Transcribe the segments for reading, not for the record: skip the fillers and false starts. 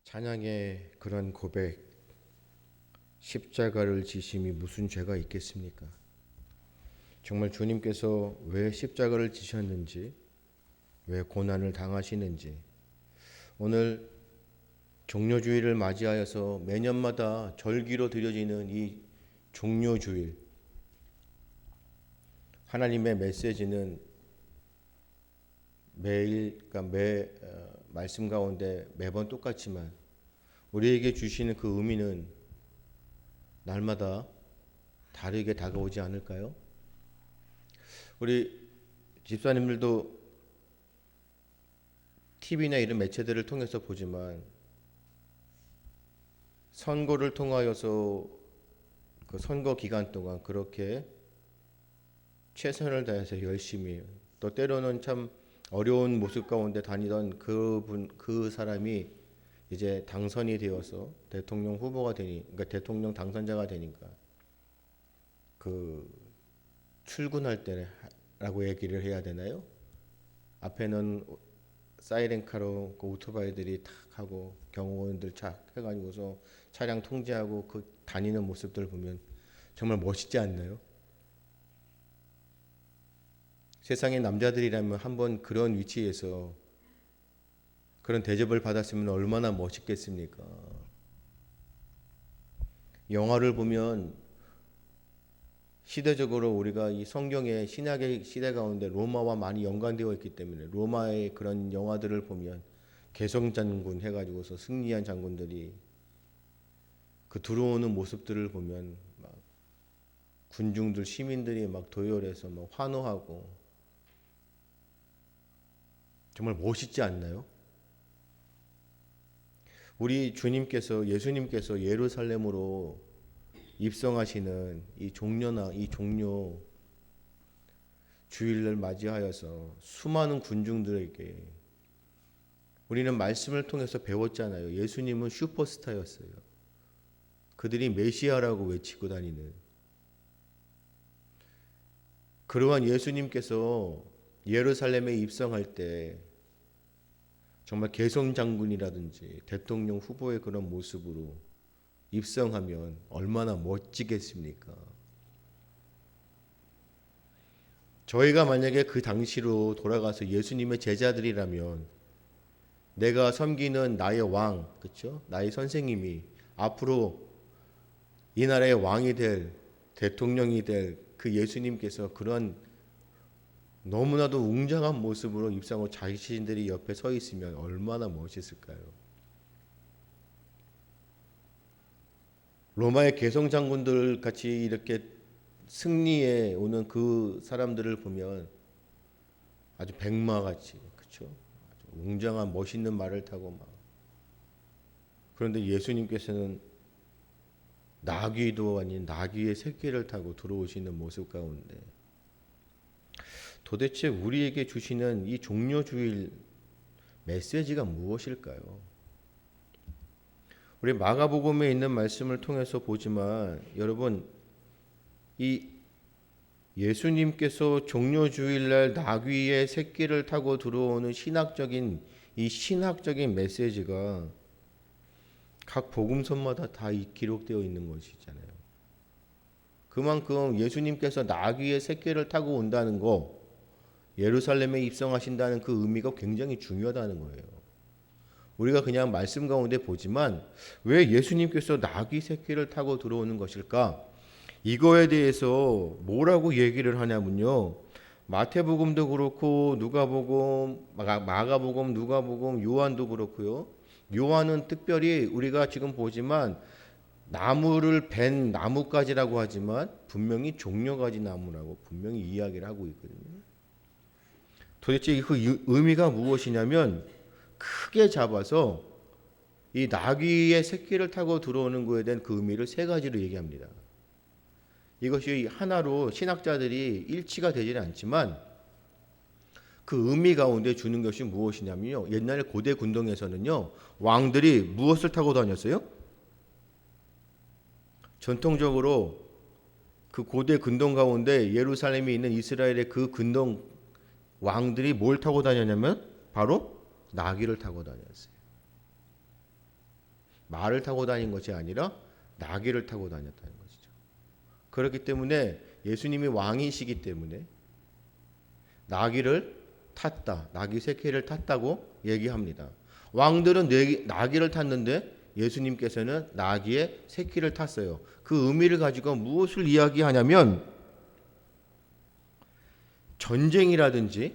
찬양의 그런 고백, 십자가를 지심이 무슨 죄가 있겠습니까? 정말 주님께서 왜 십자가를 지셨는지, 왜 고난을 당하시는지, 오늘 종료주일을 맞이하여서 매년마다 절기로 드려지는 이 종료주일, 하나님의 메시지는 매일, 매 말씀 가운데 매번 똑같지만 우리에게 주시는 그 의미는 날마다 다르게 다가오지 않을까요? 우리 집사님들도 TV나 이런 매체들을 통해서 보지만 선거를 통하여서 그 선거 기간 동안 그렇게 최선을 다해서 열심히, 또 때로는 참 어려운 모습 가운데 다니던 그 사람이 이제 당선이 되어서 대통령 후보가 되니, 그러니까 대통령 당선자가 되니까 그 출근할 때라고 얘기를 해야 되나요? 앞에는 사이렌카로 그 오토바이들이 탁 하고 경호원들 착 해가지고서 차량 통제하고 그 다니는 모습들 보면 정말 멋있지 않나요? 세상의 남자들이라면 한번 그런 위치에서 그런 대접을 받았으면 얼마나 멋있겠습니까? 영화를 보면 시대적으로 우리가 이 성경의 신약의 시대 가운데 로마와 많이 연관되어 있기 때문에 로마의 그런 영화들을 보면 개성장군 해가지고서 승리한 장군들이 그 들어오는 모습들을 보면 막 군중들 시민들이 막 도열해서 막 환호하고 정말 멋있지 않나요? 우리 주님께서, 예수님께서 예루살렘으로 입성하시는 이 종료 주일을 맞이하여서 수많은 군중들에게 우리는 말씀을 통해서 배웠잖아요. 예수님은 슈퍼스타였어요. 그들이 메시아라고 외치고 다니는 그러한 예수님께서 예루살렘에 입성할 때 정말 개성장군이라든지 대통령 후보의 그런 모습으로 입성하면 얼마나 멋지겠습니까? 저희가 만약에 그 당시로 돌아가서 예수님의 제자들이라면 내가 섬기는 나의 왕, 그렇죠? 나의 선생님이 앞으로 이 나라의 왕이 될, 대통령이 될 그 예수님께서 그런 너무나도 웅장한 모습으로 입성하고 자신들이 옆에 서 있으면 얼마나 멋있을까요? 로마의 개성 장군들 같이 이렇게 승리에 오는 그 사람들을 보면 아주 백마같이, 그렇죠? 아주 웅장한 멋있는 말을 타고 막. 그런데 예수님께서는 나귀도 아닌 나귀의 새끼를 타고 들어오시는 모습 가운데 도대체 우리에게 주시는 이 종료주일 메시지가 무엇일까요? 우리 마가복음에 있는 말씀을 통해서 보지만 여러분, 이 예수님께서 종료주일날 나귀의 새끼를 타고 들어오는 신학적인 메시지가 각 복음서마다 다 기록되어 있는 것이잖아요. 그만큼 예수님께서 나귀의 새끼를 타고 온다는 거, 예루살렘에 입성하신다는 그 의미가 굉장히 중요하다는 거예요. 우리가 그냥 말씀 가운데 보지만 왜 예수님께서 나귀 새끼를 타고 들어오는 것일까? 이거에 대해서 뭐라고 얘기를 하냐면요. 마태복음도 그렇고 누가복음, 마가복음, 누가복음, 요한도 그렇고요. 요한은 특별히 우리가 지금 보지만 나무를 벤 나뭇가지라고 하지만 분명히 종려가지 나무라고 분명히 이야기를 하고 있거든요. 도대체 그 의미가 무엇이냐면 크게 잡아서 이 나귀의 새끼를 타고 들어오는 것에 대한 그 의미를 세 가지로 얘기합니다. 이것이 하나로 신학자들이 일치가 되지는 않지만 그 의미 가운데 주는 것이 무엇이냐면요. 옛날 고대 군동에서는요. 왕들이 무엇을 타고 다녔어요? 전통적으로 그 고대 근동 가운데 예루살렘에 있는 이스라엘의 그 근동 왕들이 뭘 타고 다녔냐면 바로 나귀를 타고 다녔어요. 말을 타고 다닌 것이 아니라 나귀를 타고 다녔다는 것이죠. 그렇기 때문에 예수님이 왕이시기 때문에 나귀를 탔다, 나귀 새끼를 탔다고 얘기합니다. 왕들은 나귀를 탔는데 예수님께서는 나귀의 새끼를 탔어요. 그 의미를 가지고 무엇을 이야기하냐면 전쟁이라든지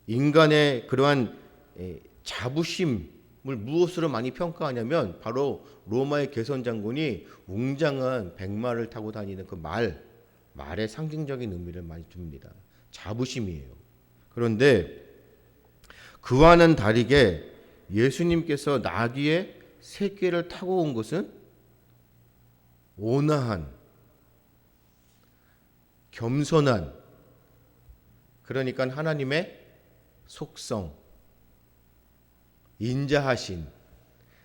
인간의 그러한 자부심을 무엇으로 많이 평가하냐면 바로 로마의 개선 장군이 웅장한 백마를 타고 다니는 그 말의 상징적인 의미를 많이 줍니다. 자부심이에요. 그런데 그와는 다르게 예수님께서 나귀의 새끼를 타고 온 것은 온화한, 겸손한, 그러니까 하나님의 속성, 인자하신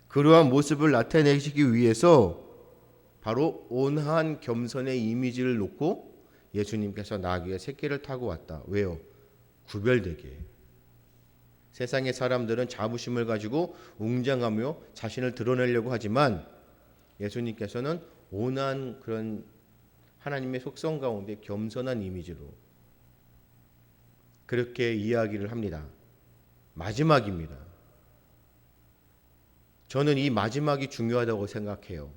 그러한 모습을 나타내시기 위해서 바로 온화한 겸손의 이미지를 놓고 예수님께서 나귀의 새끼를 타고 왔다. 왜요? 구별되게. 세상의 사람들은 자부심을 가지고 웅장하며 자신을 드러내려고 하지만 예수님께서는 온화한 그런 하나님의 속성 가운데 겸손한 이미지로 그렇게 이야기를 합니다. 마지막입니다. 저는 이 마지막이 중요하다고 생각해요.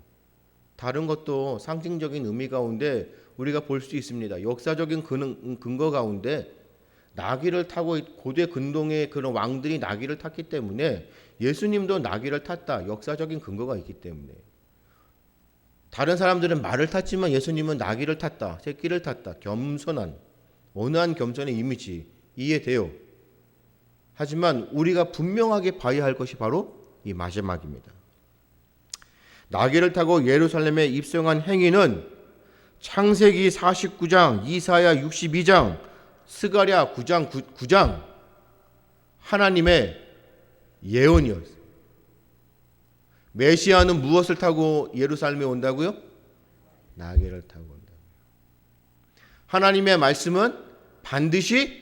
다른 것도 상징적인 의미 가운데 우리가 볼 수 있습니다. 역사적인 근거 가운데 나귀를 타고 고대 근동의 그런 왕들이 나귀를 탔기 때문에 예수님도 나귀를 탔다. 역사적인 근거가 있기 때문에. 다른 사람들은 말을 탔지만 예수님은 나귀를 탔다. 새끼를 탔다. 겸손한, 온화한 겸손의 이미지 이해돼요. 하지만 우리가 분명하게 봐야 할 것이 바로 이 마지막입니다. 나귀를 타고 예루살렘에 입성한 행위는 창세기 49장, 이사야 62장, 스가랴 9장 하나님의 예언이었어요. 메시아는 무엇을 타고 예루살렘에 온다고요? 나귀를 타고 온다고요. 하나님의 말씀은 반드시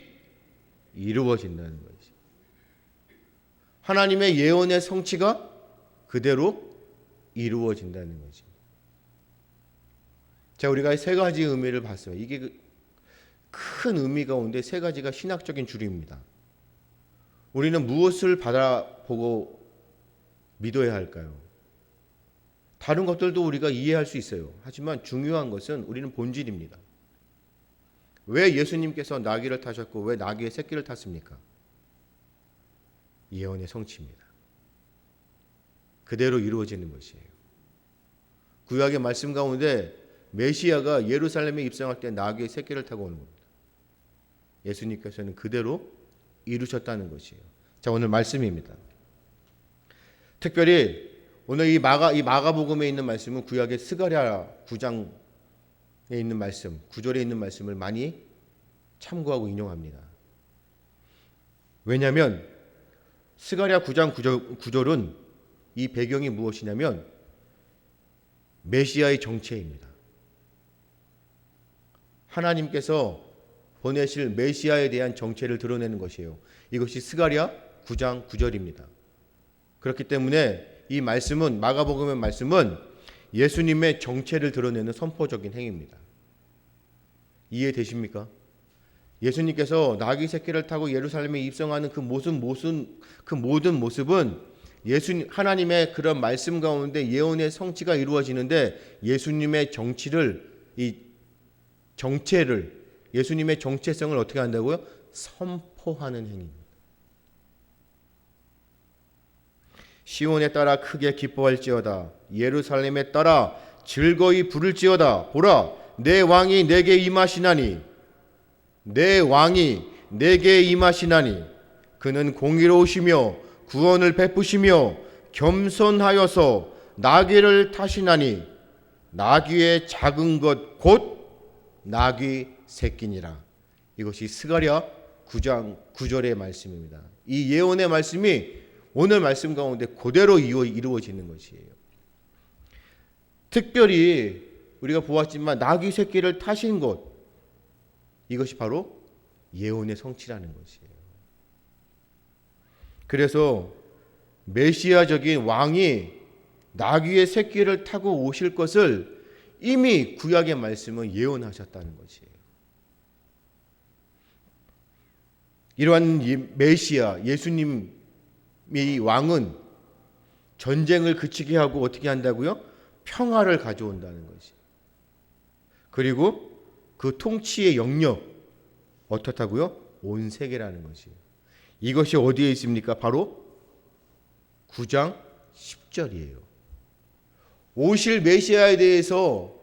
이루어진다는 거죠. 하나님의 예언의 성취가 그대로 이루어진다는 거죠. 자, 우리가 세 가지 의미를 봤어요. 이게 큰 의미 가운데 세 가지가 신학적인 줄입니다. 우리는 무엇을 바라보고 믿어야 할까요? 다른 것들도 우리가 이해할 수 있어요. 하지만 중요한 것은 우리는 본질입니다. 왜 예수님께서 나귀를 타셨고 왜 나귀의 새끼를 탔습니까? 예언의 성취입니다. 그대로 이루어지는 것이에요. 구약의 말씀 가운데 메시아가 예루살렘에 입성할 때 나귀의 새끼를 타고 오는 겁니다. 예수님께서는 그대로 이루셨다는 것이에요. 자, 오늘 말씀입니다. 특별히 오늘 이 마가복음에 있는 말씀은 구약의 스가랴 9장에 있는 말씀, 9절에 있는 말씀을 많이 참고하고 인용합니다. 왜냐하면 스가랴 9장 9절은 이 배경이 무엇이냐면 메시아의 정체입니다. 하나님께서 보내실 메시아에 대한 정체를 드러내는 것이에요. 이것이 스가랴 9장 9절입니다. 그렇기 때문에 이 말씀은 마가복음의 말씀은 예수님의 정체를 드러내는 선포적인 행위입니다. 이해되십니까? 예수님께서 나귀 새끼를 타고 예루살렘에 입성하는 그 모든 모습은 하나님의 그런 말씀 가운데 예언의 성취가 이루어지는데 예수님의 정체를 예수님의 정체성을 어떻게 한다고요? 선포하는 행위입니다. 시온에 따라 크게 기뻐할지어다. 예루살렘에 따라 즐거이 부를지어다. 보라, 내 왕이 내게 임하시나니. 내 왕이 내게 임하시나니. 그는 공의로우시며 구원을 베푸시며 겸손하여서 나귀를 타시나니. 나귀의 작은 것 곧 나귀 새끼니라. 이것이 스가랴 9장 9절의 말씀입니다. 이 예언의 말씀이 오늘 말씀 가운데 그대로 이루어지는 것이에요. 특별히 우리가 보았지만 나귀 새끼를 타신 것, 이것이 바로 예언의 성취라는 것이에요. 그래서 메시아적인 왕이 나귀의 새끼를 타고 오실 것을 이미 구약의 말씀은 예언하셨다는 것이에요. 이러한 메시아 예수님이 왕은 전쟁을 그치게 하고 어떻게 한다고요? 평화를 가져온다는 것이. 그리고 그 통치의 영역 어떻다고요? 온 세계라는 것이에요. 이것이 어디에 있습니까? 바로 9장 10절이에요. 오실 메시아에 대해서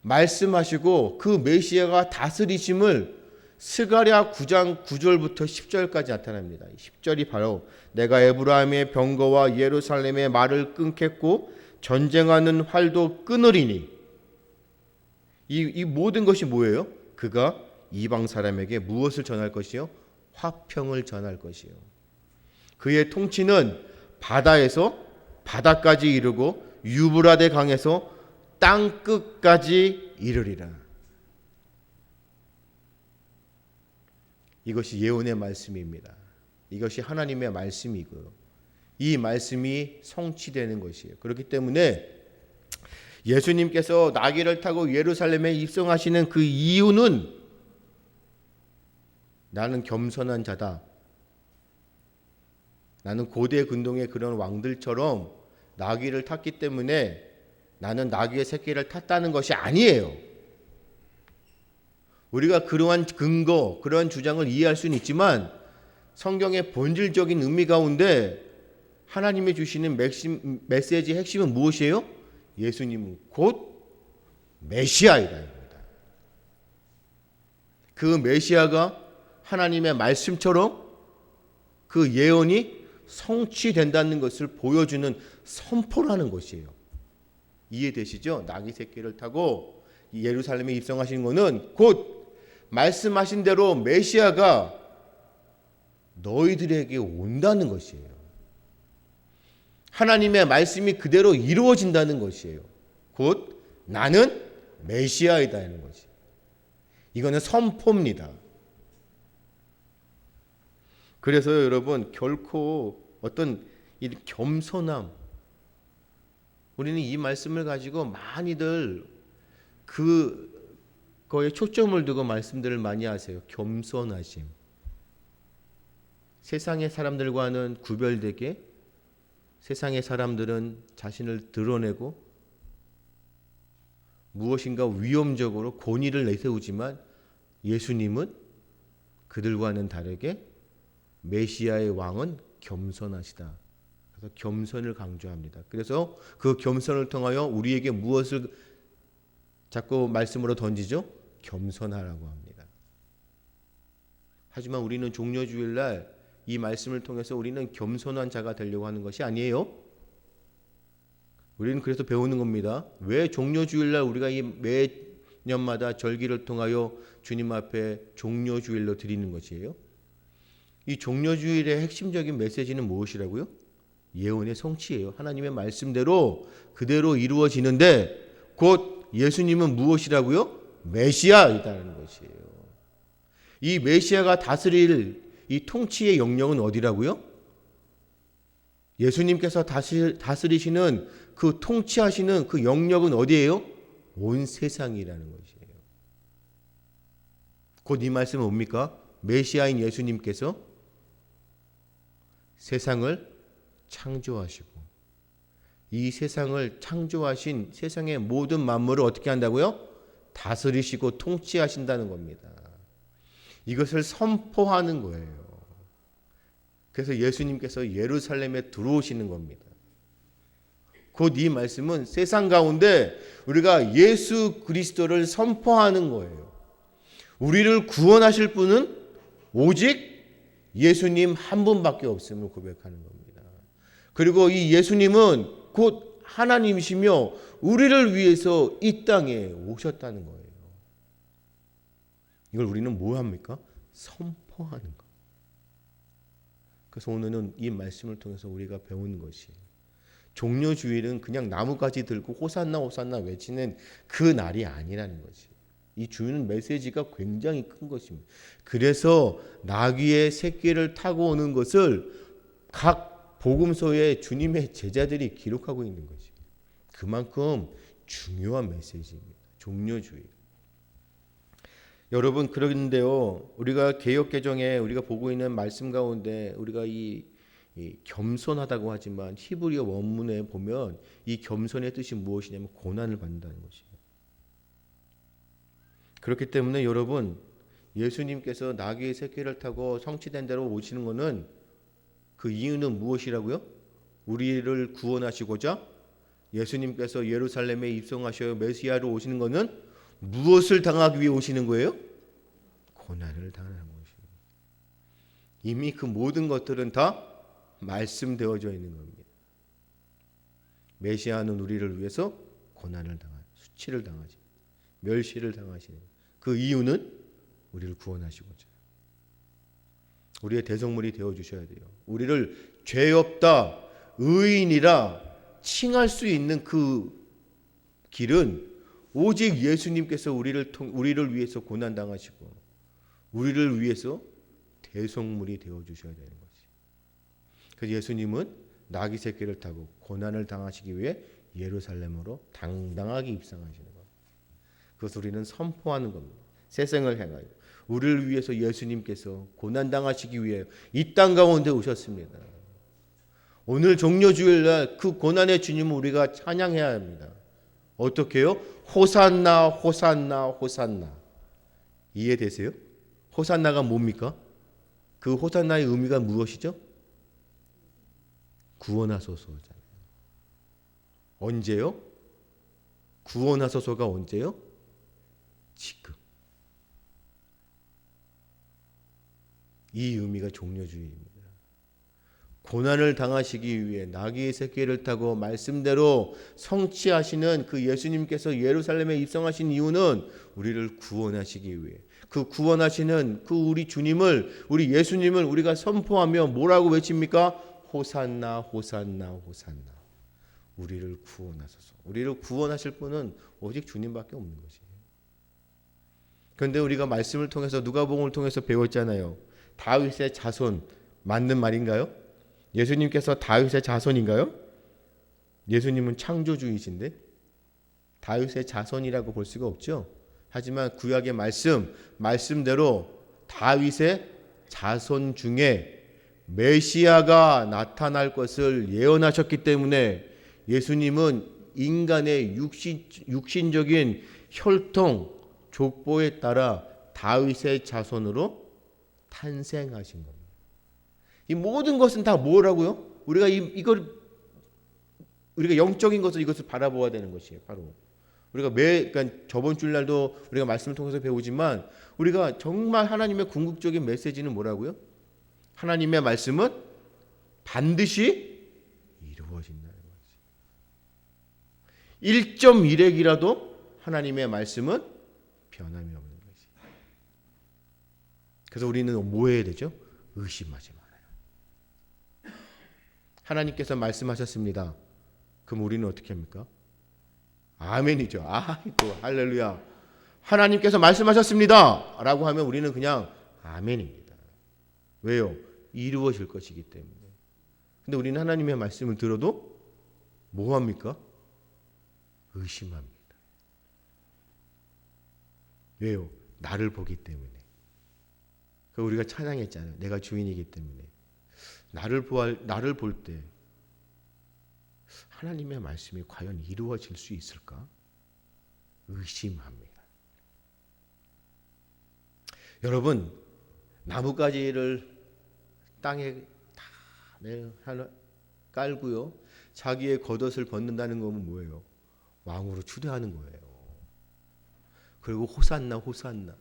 말씀하시고 그 메시아가 다스리심을 스가랴 9장 9절부터 10절까지 나타납니다. 10절이 바로 내가 에브라임의 병거와 예루살렘의 말을 끊겠고 전쟁하는 활도 끊으리니, 이 모든 것이 뭐예요? 그가 이방 사람에게 무엇을 전할 것이요? 화평을 전할 것이요. 그의 통치는 바다에서 바다까지 이르고 유브라데 강에서 땅 끝까지 이르리라. 이것이 예언의 말씀입니다. 이것이 하나님의 말씀이고요. 이 말씀이 성취되는 것이에요. 그렇기 때문에 예수님께서 나귀를 타고 예루살렘에 입성하시는 그 이유는 나는 겸손한 자다. 나는 고대 근동의 그런 왕들처럼 나귀를 탔기 때문에 나는 나귀의 새끼를 탔다는 것이 아니에요. 우리가 그러한 근거, 그러한 주장을 이해할 수는 있지만 성경의 본질적인 의미 가운데 하나님이 주시는 메시지의 핵심은 무엇이에요? 예수님은 곧 메시아이다입니다. 그 메시아가 하나님의 말씀처럼 그 예언이 성취된다는 것을 보여주는 선포라는 것이에요. 이해되시죠? 나귀 새끼를 타고 예루살렘에 입성하신 것은 곧 말씀하신 대로 메시아가 너희들에게 온다는 것이에요. 하나님의 말씀이 그대로 이루어진다는 것이에요. 곧 나는 메시아이다는 것이. 이거는 선포입니다. 그래서 여러분 결코 어떤 이 겸손함, 우리는 이 말씀을 가지고 많이들 그거에 초점을 두고 말씀들을 많이 하세요. 겸손하심. 세상의 사람들과는 구별되게 세상의 사람들은 자신을 드러내고 무엇인가 위험적으로 권위를 내세우지만 예수님은 그들과는 다르게 메시아의 왕은 겸손하시다. 그래서 겸손을 강조합니다. 그래서 그 겸손을 통하여 우리에게 무엇을 자꾸 말씀으로 던지죠? 겸손하라고 합니다. 하지만 우리는 종려주일날 이 말씀을 통해서 우리는 겸손한 자가 되려고 하는 것이 아니에요. 우리는 그래서 배우는 겁니다. 왜 종려주일날 우리가 이 매년마다 절기를 통하여 주님 앞에 종려주일로 드리는 것이에요? 이 종려주일의 핵심적인 메시지는 무엇이라고요? 예언의 성취예요. 하나님의 말씀대로 그대로 이루어지는데 곧 예수님은 무엇이라고요? 메시아이다는 것이에요. 이 메시아가 다스릴 이 통치의 영역은 어디라고요? 예수님께서 다스리시는 그 통치하시는 그 영역은 어디예요? 온 세상이라는 것이에요. 곧 이 말씀은 뭡니까? 메시아인 예수님께서 세상을 창조하시고 이 세상을 창조하신 세상의 모든 만물을 어떻게 한다고요? 다스리시고 통치하신다는 겁니다. 이것을 선포하는 거예요. 그래서 예수님께서 예루살렘에 들어오시는 겁니다. 곧 이 말씀은 세상 가운데 우리가 예수 그리스도를 선포하는 거예요. 우리를 구원하실 분은 오직 예수님 한 분밖에 없음을 고백하는 겁니다. 그리고 이 예수님은 곧 하나님이시며 우리를 위해서 이 땅에 오셨다는 거예요. 이걸 우리는 뭐 합니까? 선포하는 것. 그래서 오늘은 이 말씀을 통해서 우리가 배우는 것이 종려주일은 그냥 나뭇가지 들고 호산나 호산나 외치는 그 날이 아니라는 거지. 이 주는 메시지가 굉장히 큰 것입니다. 그래서 나귀의 새끼를 타고 오는 것을 각 복음서에 주님의 제자들이 기록하고 있는 거지. 그만큼 중요한 메시지입니다. 종려주일. 여러분, 그런데요, 우리가 개역개정에 우리가 보고 있는 말씀 가운데 우리가 이 겸손하다고 하지만 히브리어 원문에 보면 이 겸손의 뜻이 무엇이냐면 고난을 받는다는 것이에요. 그렇기 때문에 여러분, 예수님께서 나귀의 새끼를 타고 성취된 대로 오시는 것은 그 이유는 무엇이라고요? 우리를 구원하시고자 예수님께서 예루살렘에 입성하셔 메시아로 오시는 것은 무엇을 당하기 위해 오시는 거예요? 고난을 당하는 것입니다. 이미 그 모든 것들은 다 말씀되어져 있는 겁니다. 메시아는 우리를 위해서 고난을 당하시, 수치를 당하시, 멸시를 당하시는 그 이유는 우리를 구원하시고자 우리의 대성물이 되어 주셔야 돼요. 우리를 죄 없다, 의인이라 칭할 수 있는 그 길은 오직 예수님께서 우리를 위해서 고난 당하시고 우리를 위해서 대성물이 되어 주셔야 되는 거지. 그래서 예수님은 나귀 새끼를 타고 고난을 당하시기 위해 예루살렘으로 당당하게 입성하시는 거예요. 그것을 우리는 선포하는 겁니다. 세상을 향하여 우리를 위해서 예수님께서 고난 당하시기 위해 이 땅 가운데 오셨습니다. 오늘 종려주일날 그 고난의 주님을 우리가 찬양해야 합니다. 어떻게요? 호산나 호산나 호산나. 이해되세요? 호산나가 뭡니까? 그 호산나의 의미가 무엇이죠? 구원하소서잖아요. 언제요? 구원하소서가 언제요? 지금. 이 의미가 종려주의입니다. 고난을 당하시기 위해 나귀의 새끼를 타고 말씀대로 성취하시는 그 예수님께서 예루살렘에 입성하신 이유는 우리를 구원하시기 위해 그 구원하시는 그 우리 주님을 우리 예수님을 우리가 선포하며 뭐라고 외칩니까? 호산나 호산나 호산나. 우리를 구원하소서. 우리를 구원하실 분은 오직 주님밖에 없는 것이에요. 그런데 우리가 말씀을 통해서 누가복음을 통해서 배웠잖아요. 다윗의 자손 맞는 말인가요? 예수님께서 다윗의 자손인가요? 예수님은 창조주이신데 다윗의 자손이라고 볼 수가 없죠. 하지만 구약의 말씀대로 다윗의 자손 중에 메시아가 나타날 것을 예언하셨기 때문에 예수님은 인간의 육신적인 혈통 족보에 따라 다윗의 자손으로 탄생하신 겁니다. 이 모든 것은 다 뭐라고요? 우리가 우리가 영적인 것을 이것을 바라보아야 되는 것이에요. 바로 우리가 그러니까 저번 주일날도 우리가 말씀을 통해서 배우지만 우리가 정말 하나님의 궁극적인 메시지는 뭐라고요? 하나님의 말씀은 반드시 이루어진다는 거지. 1.1핵이라도 하나님의 말씀은 변함이 없는 거지. 그래서 우리는 뭐 해야 되죠? 의심하지 말아요. 하나님께서 말씀하셨습니다. 그럼 우리는 어떻게 합니까? 아멘이죠. 아이고 할렐루야. 하나님께서 말씀하셨습니다. 라고 하면 우리는 그냥 아멘입니다. 왜요? 이루어질 것이기 때문에. 근데 우리는 하나님의 말씀을 들어도 뭐 합니까? 의심합니다. 왜요? 나를 보기 때문에. 우리가 찬양했잖아요. 내가 주인이기 때문에. 나를 볼 때 하나님의 말씀이 과연 이루어질 수 있을까? 의심합니다. 여러분, 나뭇가지를 땅에 다 깔고요. 자기의 겉옷을 벗는다는 것은 뭐예요? 왕으로 추대하는 거예요. 그리고 호산나 호산나.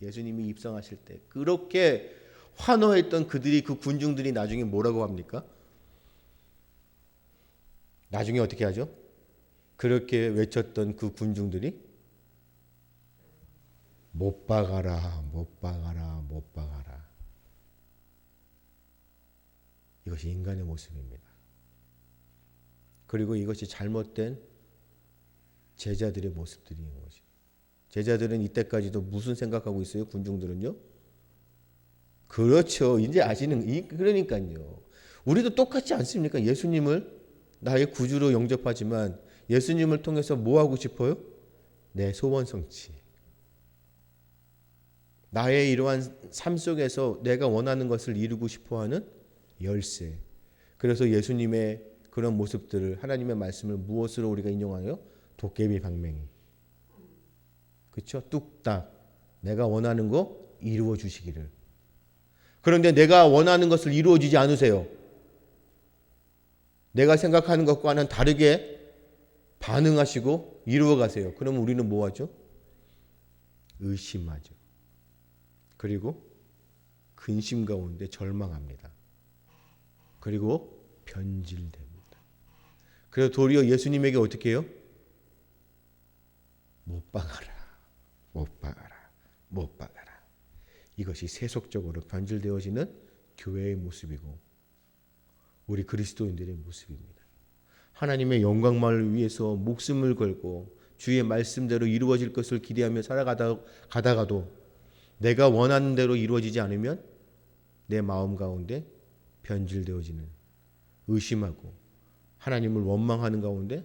예수님이 입성하실 때 그렇게 환호했던 그 군중들이 나중에 뭐라고 합니까? 나중에 어떻게 하죠? 그렇게 외쳤던 그 군중들이 못 박아라, 못 박아라, 못 박아라. 이것이 인간의 모습입니다. 그리고 이것이 잘못된 제자들의 모습들인 거지. 제자들은 이때까지도 무슨 생각하고 있어요? 군중들은요? 그렇죠. 이제 아시는 그러니까요. 우리도 똑같지 않습니까? 예수님을 나의 구주로 영접하지만 예수님을 통해서 뭐 하고 싶어요? 내 소원 성취. 나의 이러한 삶 속에서 내가 원하는 것을 이루고 싶어하는 열쇠. 그래서 예수님의 그런 모습들을 하나님의 말씀을 무엇으로 우리가 인용하요? 도깨비 방맹이. 그렇죠? 뚝딱 내가 원하는 거 이루어 주시기를. 그런데 내가 원하는 것을 이루어지지 않으세요. 내가 생각하는 것과는 다르게 반응하시고 이루어 가세요. 그러면 우리는 뭐 하죠? 의심하죠. 그리고 근심 가운데 절망합니다. 그리고 변질됩니다. 그래서 도리어 예수님에게 어떻게 해요? 못 박아라. 못 박아라. 못 박아라. 이것이 세속적으로 변질되어지는 교회의 모습이고 우리 그리스도인들의 모습입니다. 하나님의 영광만을 위해서 목숨을 걸고 주의 말씀대로 이루어질 것을 기대하며 살아가다가도 내가 원하는 대로 이루어지지 않으면 내 마음 가운데 변질되어지는 의심하고 하나님을 원망하는 가운데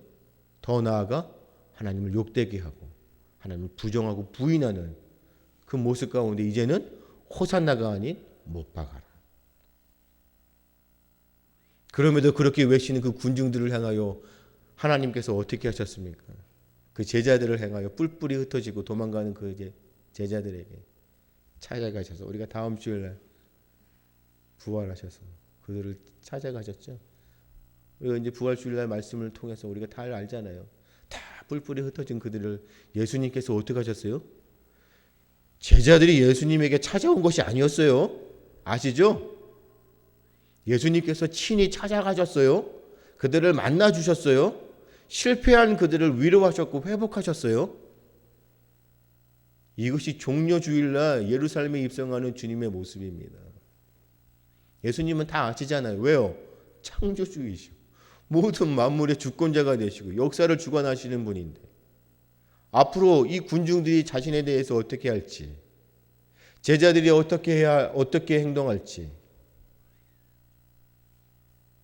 더 나아가 하나님을 욕되게 하고 하나님을 부정하고 부인하는 그 모습 가운데 이제는 호산나가 아닌 못 박아라. 그럼에도 그렇게 외치는 그 군중들을 향하여 하나님께서 어떻게 하셨습니까? 그 제자들을 향하여 뿔뿔이 흩어지고 도망가는 그 제자들에게 찾아가셔서 우리가 다음 주일날 부활하셔서 그들을 찾아가셨죠. 우리가 이제 부활주일날 말씀을 통해서 우리가 다 알잖아요. 다 뿔뿔이 흩어진 그들을 예수님께서 어떻게 하셨어요? 제자들이 예수님에게 찾아온 것이 아니었어요. 아시죠? 예수님께서 친히 찾아가셨어요. 그들을 만나 주셨어요. 실패한 그들을 위로하셨고 회복하셨어요. 이것이 종려주일날 예루살렘에 입성하는 주님의 모습입니다. 예수님은 다 아시잖아요. 왜요? 창조주이시고 모든 만물의 주권자가 되시고 역사를 주관하시는 분인데 앞으로 이 군중들이 자신에 대해서 어떻게 할지, 제자들이 어떻게 행동할지,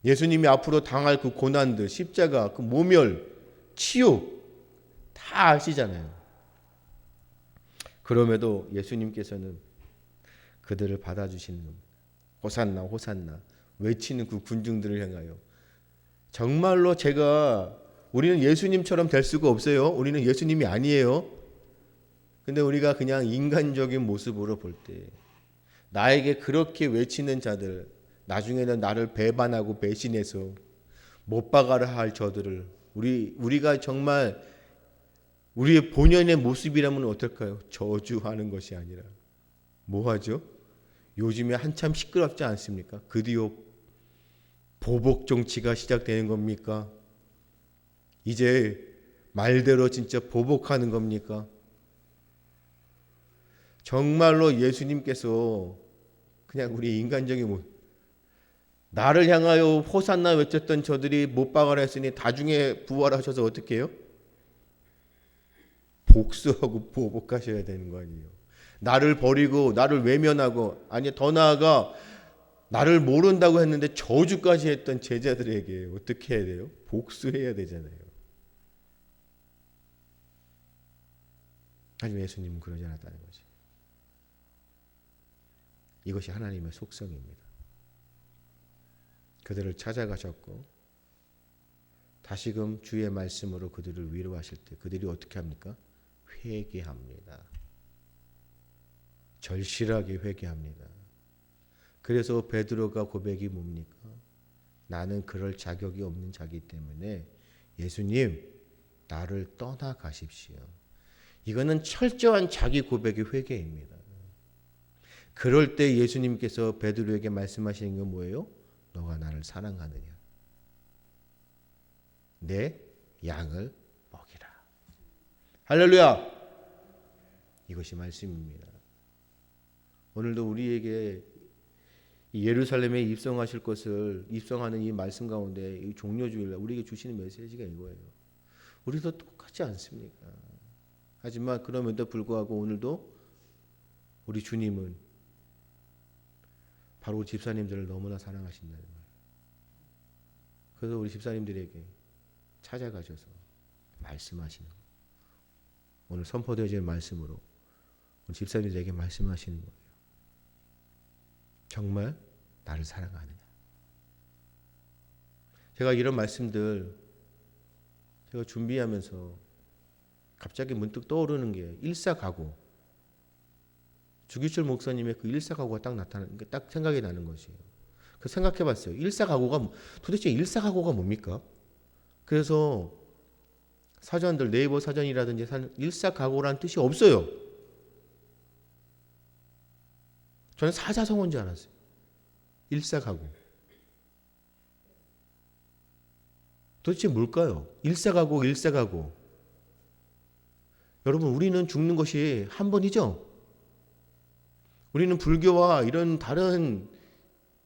예수님이 앞으로 당할 그 고난들, 십자가, 그 모멸, 치욕 다 아시잖아요. 그럼에도 예수님께서는 그들을 받아주시는 겁니다. 호산나 호산나 외치는 그 군중들을 향하여 정말로 우리는 예수님처럼 될 수가 없어요. 우리는 예수님이 아니에요. 근데 우리가 그냥 인간적인 모습으로 볼 때 나에게 그렇게 외치는 자들, 나중에는 나를 배반하고 배신해서 못 박아라 할 저들을 우리가 정말 우리의 본연의 모습이라면 어떨까요? 저주하는 것이 아니라 뭐 하죠? 요즘에 한참 시끄럽지 않습니까? 드디어 보복 정치가 시작되는 겁니까? 이제 말대로 진짜 보복하는 겁니까? 정말로 예수님께서 그냥 우리 인간적인 모습, 나를 향하여 호산나 외쳤던 저들이 못 박아라 했으니 나중에 부활하셔서 어떻게 해요? 복수하고 보복하셔야 되는 거 아니에요. 나를 버리고 나를 외면하고 아니 더 나아가 나를 모른다고 했는데 저주까지 했던 제자들에게 어떻게 해야 돼요? 복수해야 되잖아요. 하지만 예수님은 그러지 않았다는 거지. 이것이 하나님의 속성입니다. 그들을 찾아가셨고 다시금 주의 말씀으로 그들을 위로하실 때 그들이 어떻게 합니까? 회개합니다. 절실하게 회개합니다. 그래서 베드로가 고백이 뭡니까? 나는 그럴 자격이 없는 자기 때문에 예수님 나를 떠나가십시오. 이거는 철저한 자기 고백의 회개입니다. 그럴 때 예수님께서 베드로에게 말씀하시는 건 뭐예요? 너가 나를 사랑하느냐? 내 양을 먹이라. 할렐루야! 이것이 말씀입니다. 오늘도 우리에게 이 예루살렘에 입성하실 것을 입성하는 이 말씀 가운데 이 종료주일 우리에게 주시는 메시지가 이거예요. 우리도 똑같지 않습니까? 하지만 그럼에도 불구하고 오늘도 우리 주님은 바로 집사님들을 너무나 사랑하신다는 거예요. 그래서 우리 집사님들에게 찾아가셔서 말씀하시는 거예요. 오늘 선포되어진 말씀으로 우리 집사님들에게 말씀하시는 거예요. 정말 나를 사랑하느냐. 제가 이런 말씀들 제가 준비하면서 갑자기 문득 떠오르는 게 일사가고, 주기철 목사님의 그 일사가고가 딱 생각이 나는 것이에요. 그 생각해봤어요. 일사가고가 도대체 일사가고가 뭡니까? 그래서 사전들 네이버 사전이라든지 일사가고라는 뜻이 없어요. 저는 사자성어인 줄 알았어요. 일사가고. 도대체 뭘까요? 일사가고, 일사가고. 여러분, 우리는 죽는 것이 한 번이죠? 우리는 불교와 이런 다른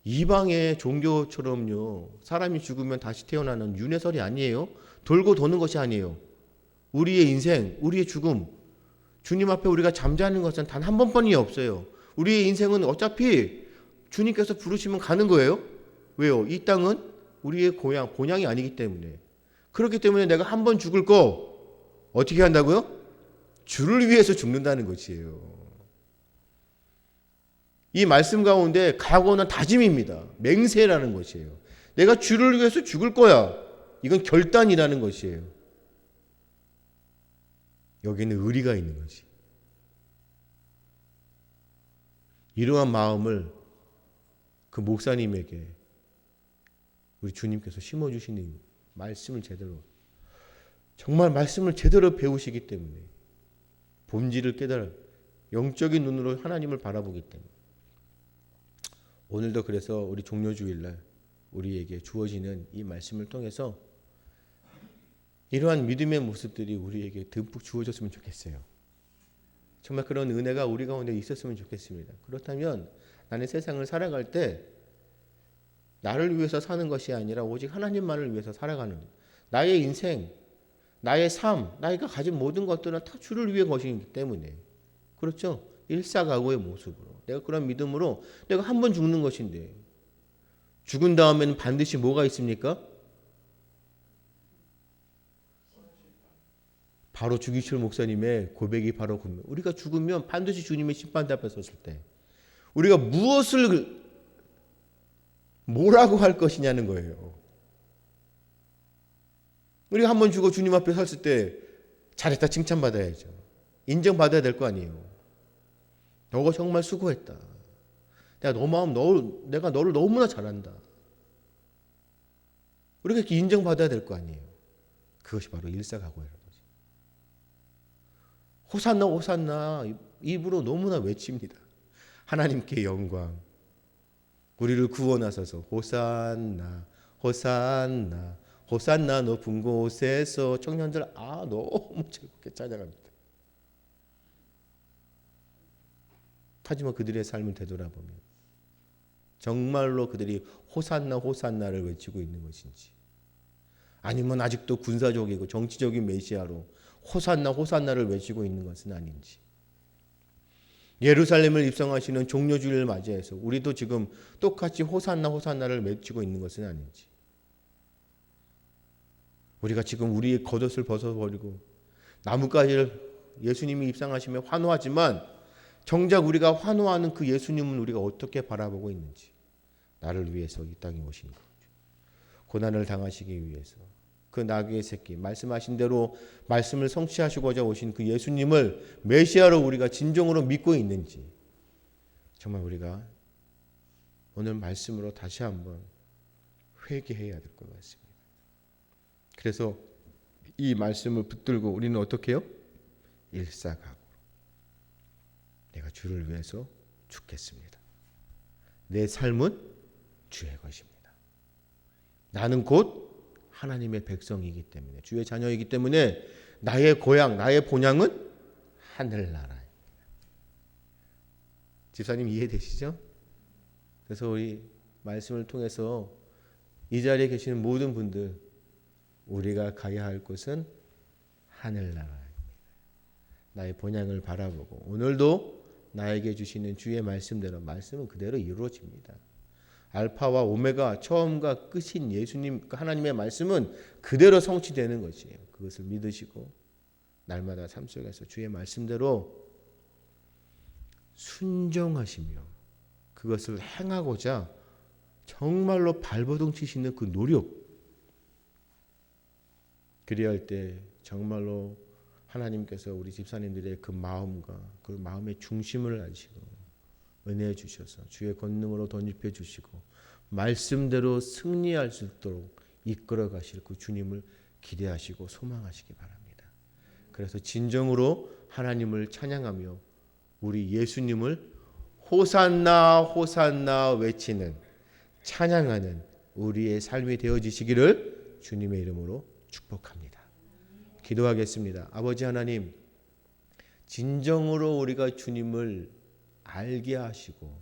이방의 종교처럼요, 사람이 죽으면 다시 태어나는 윤회설이 아니에요. 돌고 도는 것이 아니에요. 우리의 인생, 우리의 죽음, 주님 앞에 우리가 잠자는 것은 단 한 번뿐이 없어요. 우리의 인생은 어차피 주님께서 부르시면 가는 거예요. 왜요? 이 땅은 우리의 고향, 본향이 아니기 때문에. 그렇기 때문에 내가 한 번 죽을 거 어떻게 한다고요? 주를 위해서 죽는다는 것이에요. 이 말씀 가운데 각오는 다짐입니다. 맹세라는 것이에요. 내가 주를 위해서 죽을 거야. 이건 결단이라는 것이에요. 여기는 의리가 있는 거지. 이러한 마음을 그 목사님에게 우리 주님께서 심어주시는 말씀을 제대로, 정말 말씀을 제대로 배우시기 때문에 본질을 깨달아 영적인 눈으로 하나님을 바라보기 때문에 오늘도 그래서 우리 종료주일날 우리에게 주어지는 이 말씀을 통해서 이러한 믿음의 모습들이 우리에게 듬뿍 주어졌으면 좋겠어요. 정말 그런 은혜가 우리 가운데 있었으면 좋겠습니다. 그렇다면 나는 세상을 살아갈 때 나를 위해서 사는 것이 아니라 오직 하나님만을 위해서 살아가는, 나의 인생, 나의 삶, 나이가 가진 모든 것들은 다 주를 위해 것이기 때문에, 그렇죠? 일사가고의 모습으로 내가 그런 믿음으로 내가 한 번 죽는 것인데, 죽은 다음에는 반드시 뭐가 있습니까? 바로 주기철 목사님의 고백이 바로 우리가 죽으면 반드시 주님의 심판대 앞에 섰을 때 우리가 무엇을 뭐라고 할 것이냐는 거예요. 우리가 한 번 죽어 주님 앞에 섰을 때 잘했다 칭찬받아야죠. 인정받아야 될 거 아니에요. 너가 정말 수고했다. 내가 너를 너무나 잘한다. 우리가 이렇게 인정받아야 될 거 아니에요. 그것이 바로 일사가고예요. 호산나 호산나 입으로 너무나 외칩니다. 하나님께 영광, 우리를 구원하소서. 호산나 호산나 호산나 높은 곳에서. 청년들 너무 즐겁게 찬양합니다. 하지만 그들의 삶을 되돌아보면 정말로 그들이 호산나 호산나를 외치고 있는 것인지, 아니면 아직도 군사적이고 정치적인 메시아로 호산나 호산나를 외치고 있는 것은 아닌지, 예루살렘을 입성하시는 종료주일을 맞이해서 우리도 지금 똑같이 호산나 호산나를 외치고 있는 것은 아닌지, 우리가 지금 우리의 겉옷을 벗어버리고 나뭇가지를 예수님이 입성하시며 환호하지만 정작 우리가 환호하는 그 예수님은 우리가 어떻게 바라보고 있는지, 나를 위해서 이 땅에 오신 것, 고난을 당하시기 위해서 그 나귀의 새끼, 말씀하신 대로 말씀을 성취하시고자 오신 그 예수님을 메시아로 우리가 진정으로 믿고 있는지, 정말 우리가 오늘 말씀으로 다시 한번 회개해야 될 것 같습니다. 그래서 이 말씀을 붙들고 우리는 어떻게 해요? 일사각오로 내가 주를 위해서 죽겠습니다. 내 삶은 주의 것입니다. 나는 곧 하나님의 백성이기 때문에, 주의 자녀이기 때문에 나의 고향, 나의 본향은 하늘나라입니다. 집사님 이해되시죠? 그래서 우리 말씀을 통해서 이 자리에 계시는 모든 분들, 우리가 가야 할 곳은 하늘나라입니다. 나의 본향을 바라보고 오늘도 나에게 주시는 주의 말씀대로, 말씀은 그대로 이루어집니다. 알파와 오메가, 처음과 끝인 예수님, 하나님의 말씀은 그대로 성취되는 것이에요. 그것을 믿으시고 날마다 삶 속에서 주의 말씀대로 순종하시며 그것을 행하고자 정말로 발버둥 치시는 그 노력, 그리할 때 정말로 하나님께서 우리 집사님들의 그 마음과 그 마음의 중심을 아시고 은혜 주셔서 주의 권능으로 덧입혀 주시고 말씀대로 승리할 수 있도록 이끌어 가실 그 주님을 기대하시고 소망하시기 바랍니다. 그래서 진정으로 하나님을 찬양하며 우리 예수님을 호산나 호산나 외치는, 찬양하는 우리의 삶이 되어지시기를 주님의 이름으로 축복합니다. 기도하겠습니다. 아버지 하나님, 진정으로 우리가 주님을 알게 하시고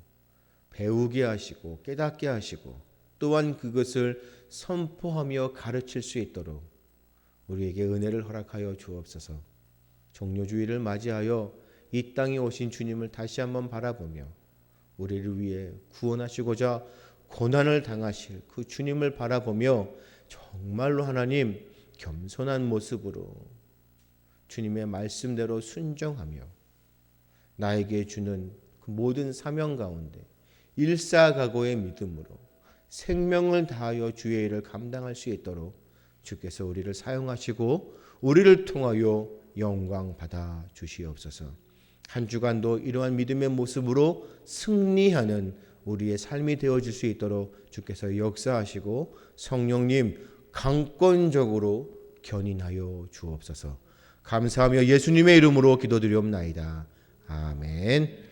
배우게 하시고 깨닫게 하시고 또한 그것을 선포하며 가르칠 수 있도록 우리에게 은혜를 허락하여 주옵소서. 종료주의를 맞이하여 이 땅에 오신 주님을 다시 한번 바라보며 우리를 위해 구원하시고자 고난을 당하실 그 주님을 바라보며 정말로 하나님 겸손한 모습으로 주님의 말씀대로 순종하며 나에게 주는 그 모든 사명 가운데 일사각오의 믿음으로 생명을 다하여 주의 일을 감당할 수 있도록 주께서 우리를 사용하시고 우리를 통하여 영광 받아 주시옵소서. 한 주간도 이러한 믿음의 모습으로 승리하는 우리의 삶이 되어질 수 있도록 주께서 역사하시고 성령님 강권적으로 견인하여 주옵소서. 감사하며 예수님의 이름으로 기도드리옵나이다. 아멘.